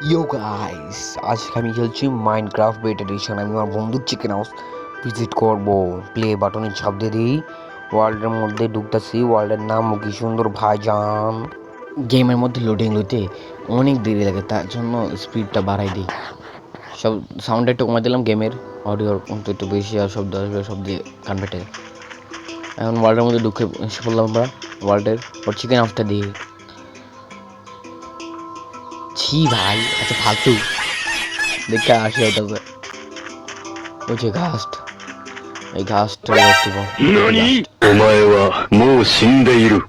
ইয়ো guys, আজকে আমি খেলছি মাইনক্রাফট বেটা এডিশন। আমি আমার বন্ধুর চিকেন হাউস ভিজিট করব। প্লে বাটনে চাপ দিয়ে দিই, ওয়ার্ল্ডের মধ্যে ঢুকতেছি। ওয়ার্ল্ডের নাম কি সুন্দর ভাইজান। গেমের মধ্যে লোডিং লইতে অনেক দেরি লাগে, তার জন্য স্পিডটা বাড়াই দিই। সব সাউন্ড একটু কমাই দিলাম, গেমের অডিওর মধ্যে একটু বেশি আর শব্দ আসবে, সব দিয়ে কান পেটে। এখন ওয়ার্ল্ডের মধ্যে ঢুকে এসে পড়লাম আমরা ওয়ার্ল্ডের। ওর চিকেন হাউসটা দিই। ছি ভাই, এত ফালতু দেখে আসি হইতেছে। ওই যে ঘাসট, এই ঘাসটা দিব।何？お前はもう死んでいる。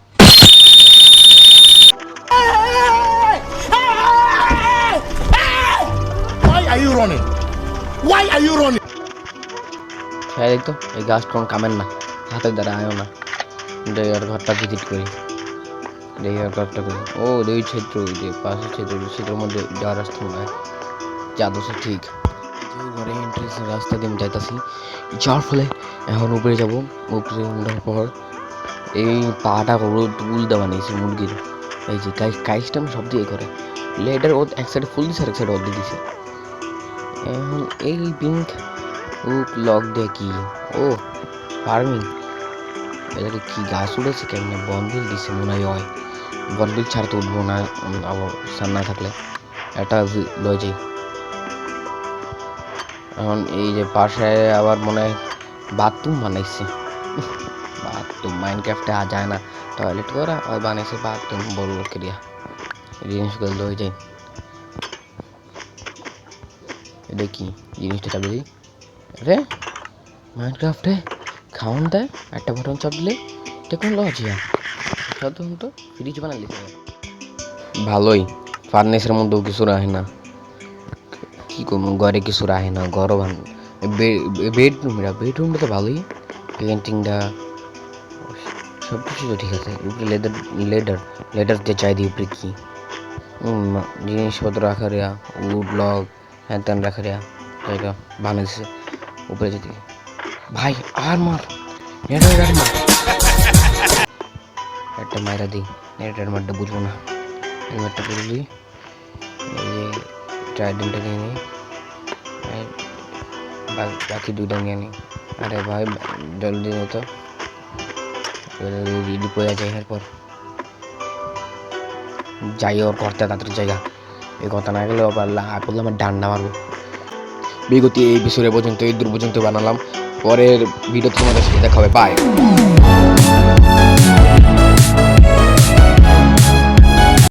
Why are you running? Why are you running? হ্যাঁ দেখতো, এই গাছ কোন কামের না, হাতের দ্বারা আয়ও না। ডেয়ার ঘরটা ভিজিট করি, ডেয়ার ঘরটা করি। ও দুই ক্ষেত্র, ওই যে পাশের ক্ষেত্রের মধ্যে যাওয়ার রাস্তা মনে হয় জাদু সে ঠিক। ঘরে এন্ট্রেন্স রাস্তা দিয়ে আমি যাইতাছি, যাওয়ার ফলে এখন উপরে যাব। উপরে ওঠার পর এই পাটা তুল দেওয়া নিয়েছি মুরগির। এই যে কাইসটা আমি সব দিয়ে করে লেটার ও এক সাইডে ফুল দিছে, আর এক সাইডে অর্ধেক দিছে। এখন এই পিঙ্ক লক দিয়ে কি, ও ফার্মিং, এটাকে কি গাছ উঠেছে কেমনে, বনবিল দিছে মনে হয়। বনবিল ছাড়া তো উঠবো না, সার না থাকলে এটা লয়ে যাই। এখন এই যে পাশে আবার মনে হয় বাথরুম বানাইছে। বাথরুম মাইনক্রাফটে যায় না, টয়লেট করা আর বানাইছে বাথরুম বড় ক্রিয়া। জিনিসগুলো লয়ে যাই। এটা কি জিনিসটা চাপ দিই রে, মাইনক্রাফটে খাওয়ান দেয় একটা বাটন চাপ দিলে। টেকনোলজি সাধারণত ফ্রিজ বানাই দিতে ভালোই, ফার্নেসের মধ্যেও কিছু রাখে না। কি করবো, ঘরে কিছু রাখে না, ঘরও ভাঙ। বেডরুমটা তো ভালোই, পেন্টিংটা সব কিছু তো ঠিক আছে। উপরে লেদার দিয়ে চাই দিই। উপরে কি জিনিসপত্র রাখা রেয়া, উড লগ হ্যান ত্যান রাখা রেয়া জায়গা বানিয়েছে। উপরে যদি ভাই আর মার একটা মায়েরা দিই, নেটের মারটা বুঝবো না। হেলমেটটা পরে দিই, এই যে ট্রাইডেন্টটা নিয়ে নিই, বাকি দুইটা নিয়ে নিই। আরে ভাই জলদি নিয়ে তো রেডি পড়ে যায়। এরপর যাই ওর করতে তাড়াতাড়ি জায়গা, এই কথা না গেলে বললাম আমার ডান্ডা মারবো। বিগত এই বিষয়ে পর্যন্ত এই দূর পর্যন্ত বানালাম। পরের ভিডিও তোমাদের সাথে দেখা হবে, বাই।